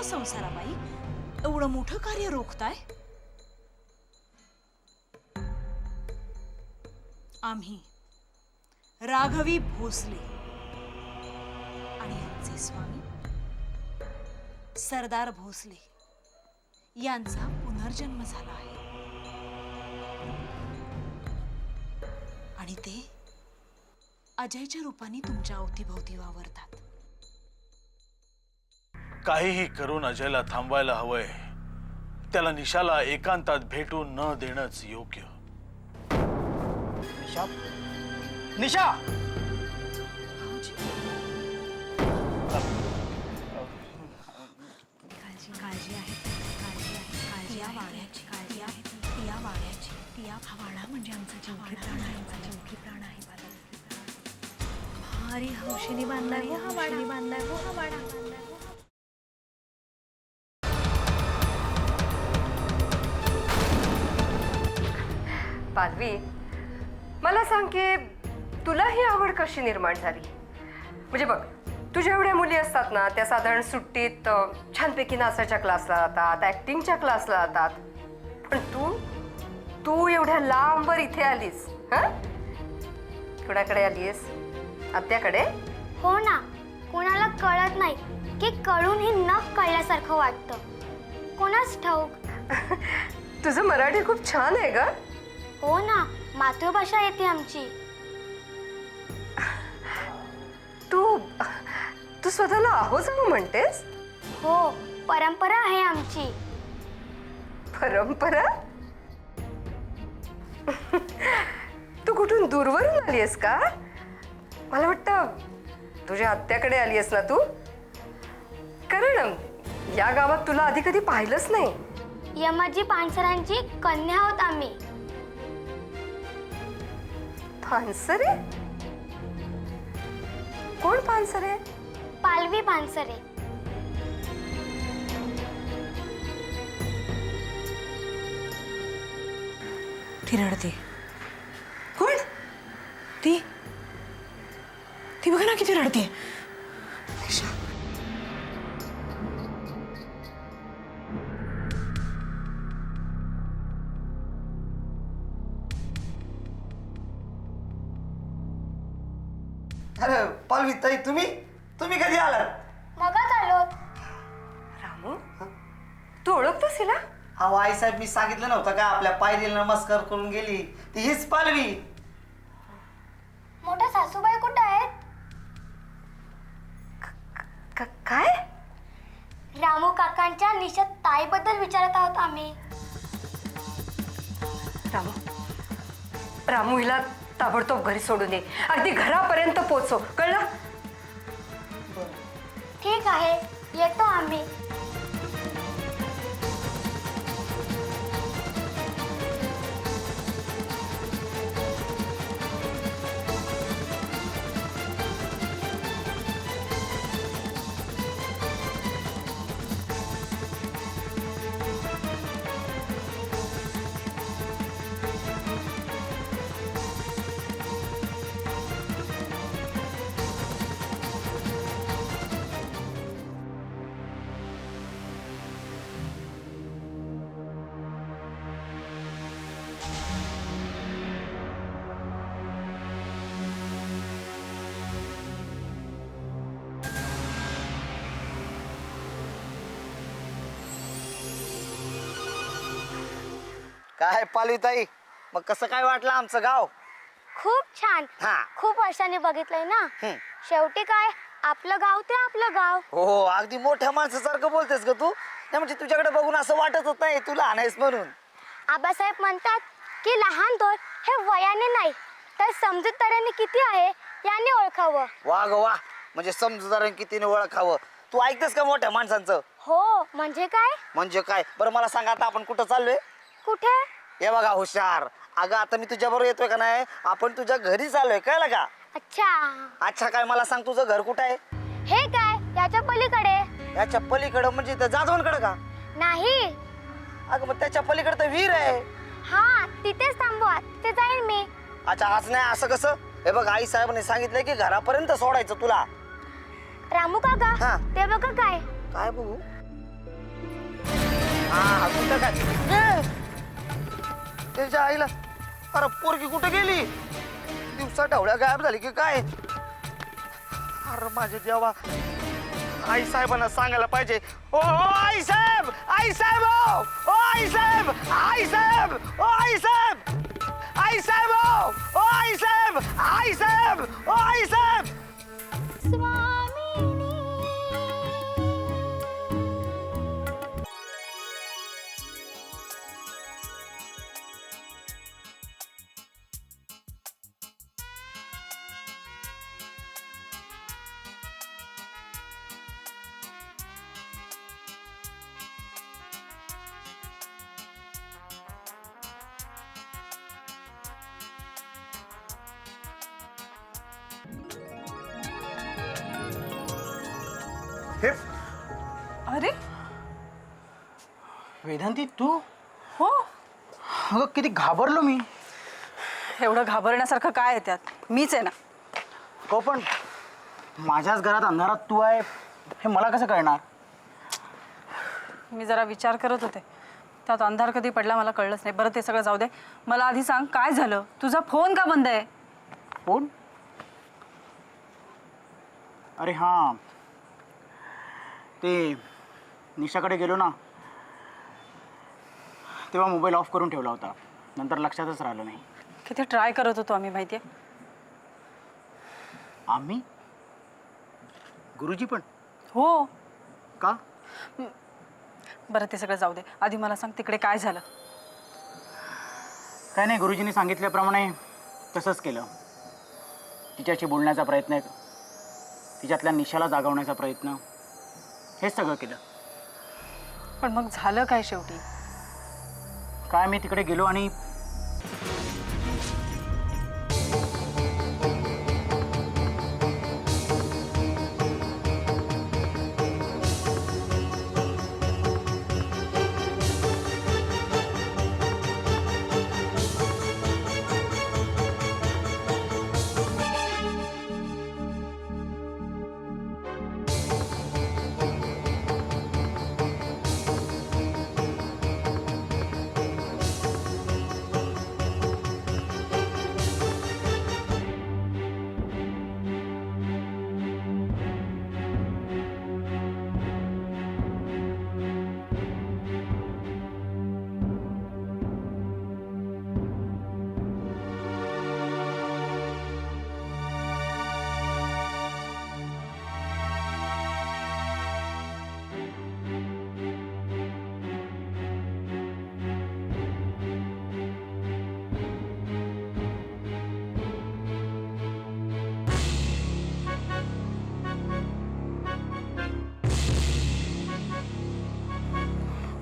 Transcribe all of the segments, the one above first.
संसाराबाई एवढं मोठं कार्य रोखताय? आम्ही राघवी भोसले आणि आमचे स्वामी सरदार भोसले यांचा पुनर्जन्म झाला आहे आणि ते अजयच्या रूपाने तुमच्या अवतीभोवती वावरतात। काहीही करून अजयला थांबवायला हवंय। त्याला निशाला एकांतात भेटून न देणंच योग्य। निशा, निशा! काळजी आहे, काळजी या वाड्याची, काळजी आहे या वाड्याची। या वाडा म्हणजे आमचा चौकी प्राण आहे, चौकी प्राण आहे। भारी हौशेने बांधलाय हो हा वाडा, बांधलाय हो हा वाडा। पालवी, मला सांग की तुला ही आवड कशी निर्माण झाली? म्हणजे बघ, तुझ्या एवढ्या मुली असतात ना, त्या साधारण सुट्टीत छानपैकी नाचाच्या क्लासला जातात, ऍक्टिंगच्या क्लासला जातात, पण तू एवढ्या लांबवर इथे आलीस। हा, कुणाकडे आलीस? आत्याकडे? हो ना, कोणाला कळत नाही की कळूनही न कळल्यासारखं वाटतं। कोणाच ठाऊक। तुझं मराठी खूप छान आहे ग। हो ना, मातृभाषा येते आमची। तू स्वतःला आहो जाणू म्हणतेस? हो, परंपरा आहे आमची। परंपरा? तू कुठून दूरवरून आलीयस का? मला वाटतं तुझ्या आत्याकडे आलीयस ना तू, कारण या गावात तुला आधी कधी पाहिलंच नाही। यमाजी पानसरांची कन्या आहोत आम्ही। पानसरे? कोण पानसरे? पालवी पानसरे। ती रडते। कोण? ती बघा ना किती रडते। अरे पालवी ताई, तुम्ही कधी आलात? मगाच आलो। रामू, तू ओळखतोस हिला? अहो आई साहेब, मी सांगितलं नव्हतं का आपल्या पायरीला नमस्कार करून गेली ती हीच पालवी। मोठ्या सासूबाई कुठे आहेत? काय? रामू काकांच्या निशात ताईबद्दल विचारत आहोत आम्ही। रामू, हिला ताबडतोब घरी सोडून ये, अगदी घरापर्यंत पोहोचव, कळलं? ठीक आहे, येतो आम्ही। काय पालवीताई, मग कसं काय वाटलं आमचं गाव? खूप छान. हा. खूप वर्षांनी बघितलंय ना. हं. शेवटी काय, आपलं गाव ते आपलं गाव. हो, अगदी मोठ्या माणसासारखं बोलतेस ग तू. नाही म्हणजे तुझ्याकडे बघून असं वाटतच नाही तू लहान आहेस म्हणून. आबासाहेब म्हणतात की लहान थोर हे वयाने नाही तर समजूतदाराने किती आहे याने ओळखावं. वा ग वा, म्हणजे समजूदारांनी कितीने ओळखावं. तू ऐकतेस का मोठ्या माणसांचं? हो, म्हणजे काय? म्हणजे काय? बरं मला सांग, आता आपण कुठं चाललोय? कुठे? हे बघा हुशार, अगं आता मी तुझ्या बरोबर येतोय का नाही, आपण तुझ्या घरी चाललोय, कळलं का? अच्छा. अच्छा, काय मला सांग, तुझं घर कुठं आहे? हे काय, याच्या पलीकडे? याच्या पलीकडं म्हणजे त्या जाधवनकडं का? नाही. अगं मग त्याच्या पलीकडे तर विहीर आहे. हा, तिथेच थांबवा, तिथे जाईन मी. अच्छा, आज नाही, असं कसं? हे बघ, आई साहेबांनी सांगितलंय की घरापर्यंत सोडायचं तुला. रामू काका, हा. ते बघा काय. काय बघू? हा, कुठं काय? त्याच्या आईला, अरे पोरगी कुठे गेली? दिवसा ढवळ्या गायब झाली की काय? अरे माझ्या देवा, आई साहेबांना सांगायला पाहिजे. ओ आई साहेब, आई साहेब, ओ आई साहेब, आई साहेब, ओ आई साहेब, आई साहेब, ओ आई साहेब, आई साहेब, ओ आई साहेब. अरे वेदांती, तू? हो, अगं किती घाबरलो मी. एवढं घाबरण्यासारखं काय आहे त्यात? मीच आहे ना. हो, पण माझ्याच घरात अंधारात तू आहे हे मला कसं कळणार? मी जरा विचार करत होते, त्यात अंधार कधी पडला मला कळलंच नाही. बरं, ते सगळं जाऊ दे. मला आधी सांग, काय झालं? तुझा फोन का बंद आहे? फोन? अरे हां, ते निशाकडे गेलो ना, तेव्हा मोबाईल ऑफ करून ठेवला होता. नंतर लक्षातच राहिलं नाही. किती ट्राय करत होतो आम्ही, माहिती आहे? आम्ही? गुरुजी पण? हो. का? बरं, ते सगळं जाऊ दे. आधी मला सांग, तिकडे काय झालं? काय नाही, गुरुजींनी सांगितल्याप्रमाणे तसंच केलं. तिच्याशी बोलण्याचा प्रयत्न, तिच्यातल्या निशाला जागवण्याचा प्रयत्न, हेच सगळं केलं. पण मग झालं काय शेवटी? काय, मी तिकडे गेलो आणि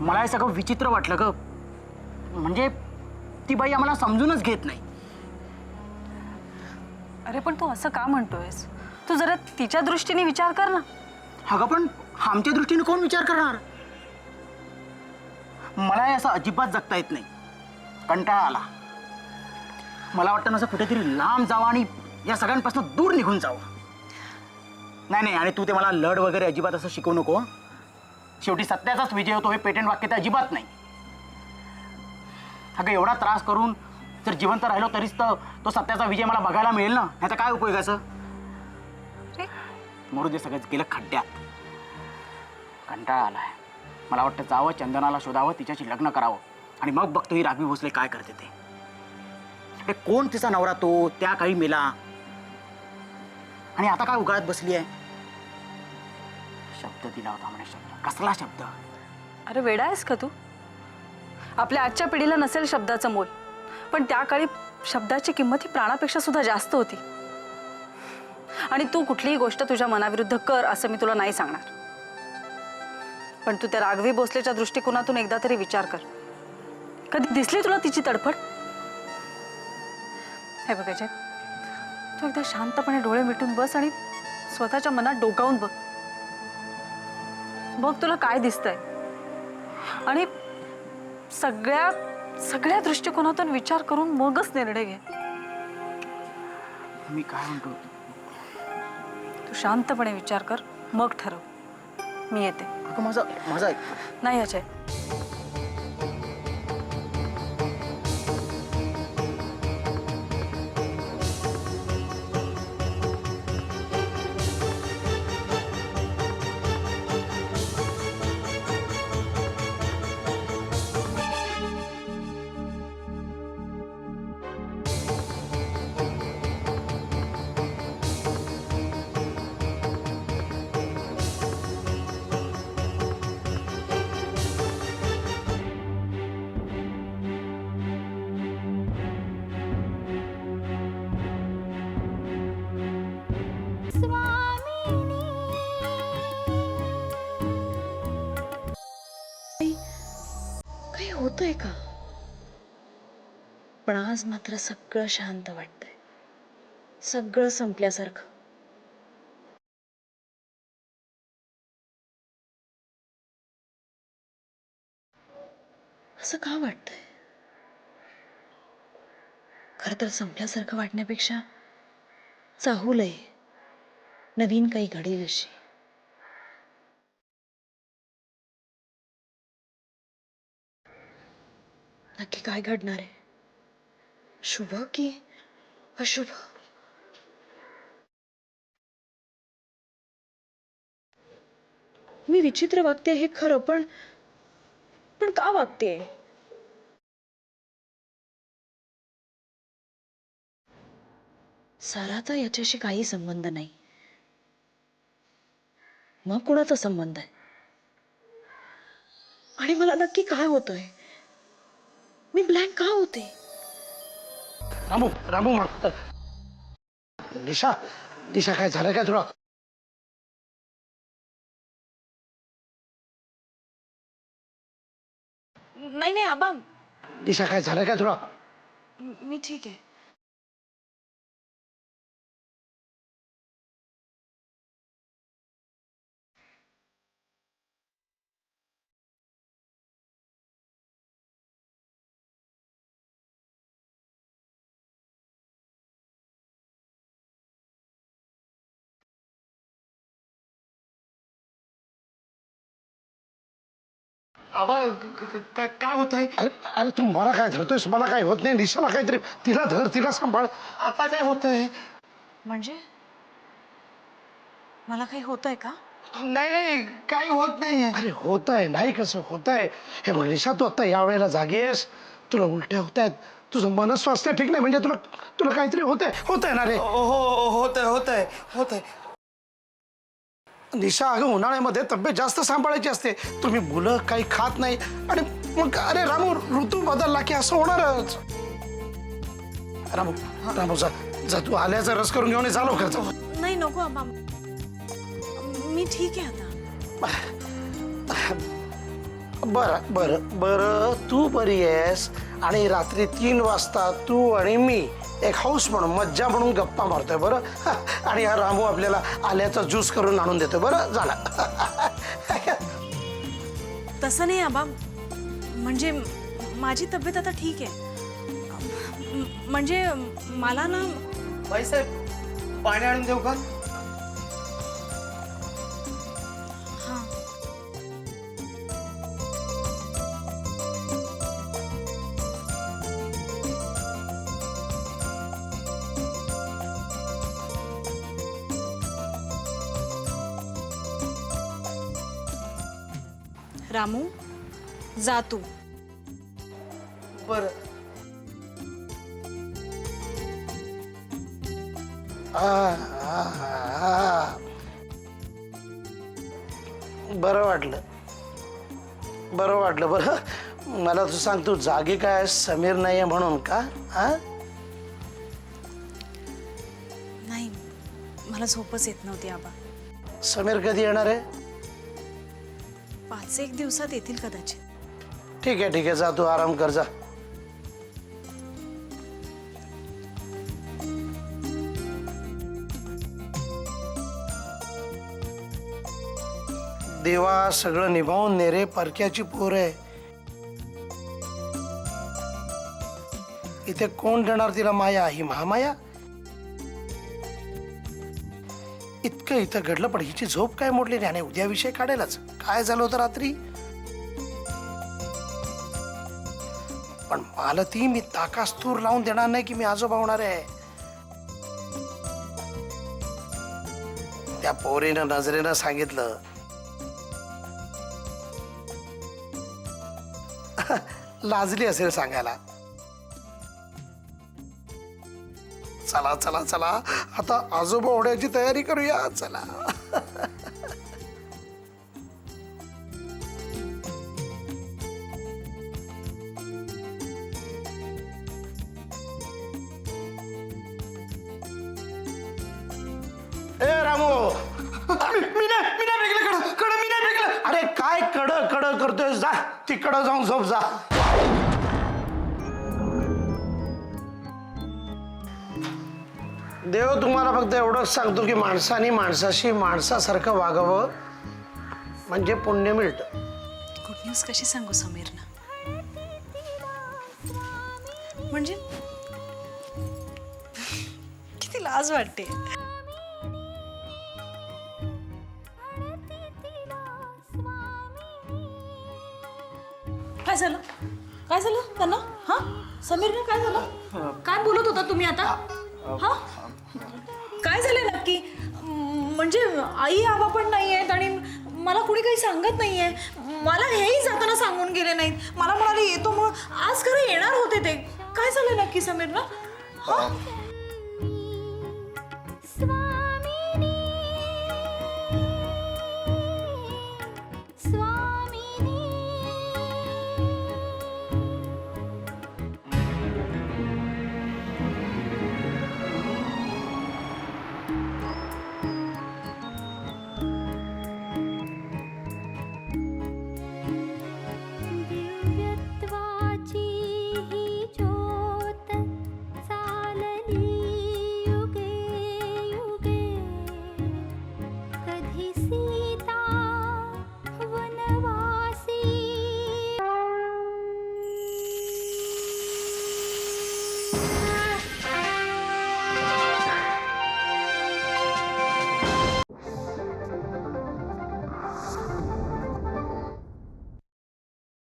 मला हे सगळं विचित्र वाटलं ग. म्हणजे ती बाई आम्हाला समजूनच घेत नाही. अरे पण तू असं का म्हणतोयस? तू जरा तिच्या दृष्टीने विचार कर ना. अगं पण आमच्या दृष्टीने कोण विचार करणार? मला हे असं अजिबात जगता येत नाही. कंटाळा आला. मला वाटतं असं कुठेतरी लांब जावं आणि या सगळ्यांपासून दूर निघून जावं. नाही नाही, आणि तू ते मला लढ वगैरे अजिबात असं शिकवू नको. शेवटी सत्याचाच विजय होतो हे पेटंट वाक्य तर अजिबात नाही. अगं एवढा त्रास करून जर जिवंत राहिलो तरीच तर तो सत्याचा विजय मला बघायला मिळेल ना. नाही तर काय उपयोगाचं? मरू दे, सगळंच गेलं खड्ड्यात. कंटाळा आलाय. मला वाटतं जावं, चंदनाला शोधावं, तिच्याशी लग्न करावं आणि मग बघतो ही राघवी भोसले काय करते ते. अरे कोण तिचा नवरा तो, त्या काळी मेला, आणि आता काय उगाळत बसली आहे. शब्द दिला होता म्हणे, शब्द. कसला शब्द? अरे वेडा आहेस का तू? आपल्या आजच्या पिढीला नसेल शब्दाचं मोल, पण त्या काळी शब्दाची किंमत ही प्राणापेक्षा सुद्धा जास्त होती. आणि तू कुठलीही गोष्ट तुझ्या मनाविरुद्ध कर असं मी तुला नाही सांगणार, पण तू त्या राघवी भोसलेच्या दृष्टिकोनातून एकदा तरी विचार कर. कधी दिसली तुला तिची तडफड? हे बघ अजय, तू एकदा शांतपणे डोळे मिटून बस आणि स्वतःच्या मनात डोकावून बघ. बघ तुला काय दिसतंय, आणि सगळ्या दृष्टिकोनातून विचार करून मगच निर्णय घे. मी काय म्हणतो, तू शांतपणे विचार कर, मग ठरव. मी येते. अगं माझा ऐक. नाही अजय, काही होतंय का? पण आज मात्र सगळं शांत वाटतंय, सगळं संपल्यासारखं. असं का वाटतंय? खरं तर संपल्यासारखं वाटण्यापेक्षा चाहूलंय नवीन काही घडेल अशी. नक्की काय घडणार आहे? शुभ की अशुभ? मी विचित्र वागते हे खरं, पण का वागते? साराचा याच्याशी काही संबंध नाही. मग कोणाचा संबंध आहे? आणि मला नक्की काय होतंय? मी ब्लँक का होते? रामू दिशा काय झालं काय तुला? नाही आबा, दिशा काय झालं काय तुला? मी ठीक आहे. काय होत आहे? अरे तू मला काय धरतोयस? मला काय होत नाही. दिशाला काहीतरी, तिला धर, तिला सांभाळ. आता काय होत आहे? म्हणजे मला काही होतंय का? नाही काही होत नाही. अरे होत आहे, नाही कसं होत आहे? हे बघ निशा, तू आता या वेळेला जागेस, तुला उलट्या होत आहेत, तुझं मनस्वास्थ्य ठीक नाही, म्हणजे तुला काहीतरी होत आहे ना रे? होत आहे. निशा, अगं उन्हाळ्यामध्ये तब्येत जास्त सांभाळायची असते. तुम्ही मुलं काही खात नाही, आणि मग अरे रामू, ऋतू बदलला की असं होणारच. रामू जा तू आल्याचा रस करून घेऊन जा लवकर. नाही नको आबा, मी ठीक आहे आता. बरं तू बरी आहेस, आणि रात्री 3 वाजता तू आणि मी एक हाऊस म्हणून, मज्जा म्हणून गप्पा मारतोय बरं. आणि हा रामू आपल्याला आल्याचा ज्यूस करून आणून देतोय बरं. झालं. तसं नाही आबा, म्हणजे माझी तब्येत आता ठीक आहे. म्हणजे मला ना, बाईसाहेब पाणी आणून देऊ का? हां. रामू, जा तू. बर बरं वाटलं बरं. मला तू सांग, तू जागी काय समीर नाहीये म्हणून का? हा नाही, मला झोपच येत नव्हती आबा. समीर कधी येणार आहे? 5-1 दिवसात येतील कदाचित. ठीक आहे जा, तू आराम कर जा. देवा, सगळं निभावून ने रे, परक्याची पोर आहे. इथे कोण देणार तिला माया? ही महामाया. इतकं इथं घडलं, पण हिची झोप काय मोडली नाही आणि उद्या विषय काढेलच. काय झालं होतं रात्री? पण मला ती मी ताकास्तूर लावून देणार नाही की मी आजोबा होणार आहे. त्या पोरीनं नजरेनं सांगितलं. लाजली असेल सांगायला. चला चला चला, आता आजोबा होण्याची तयारी करूया. चला. ए रामू, मी नाही फेकलं कड, मी नाही फेकलं. अरे काय कड करतोय? जा तिकडं जाऊन झोप जा. देव तुम्हाला फक्त एवढंच सांगतो की माणसाने माणसाशी माणसासारखं वागावं, म्हणजे पुण्य मिळतं. गुड न्यूज कशी सांगू समीरला? म्हणजे किती लाज वाटते. काय झालं त्यांना? हा समीरने काय झालं? काय बोलत होता तुम्ही आता? हा काय झालंय नक्की? म्हणजे आई आबा पण नाही आहेत आणि मला कुणी काही सांगत नाहीये. मला हेही जाताना सांगून गेले नाहीत. मला म्हणाले येतो, मग आज खरं येणार होते ते. काय झालंय नक्की समीरला?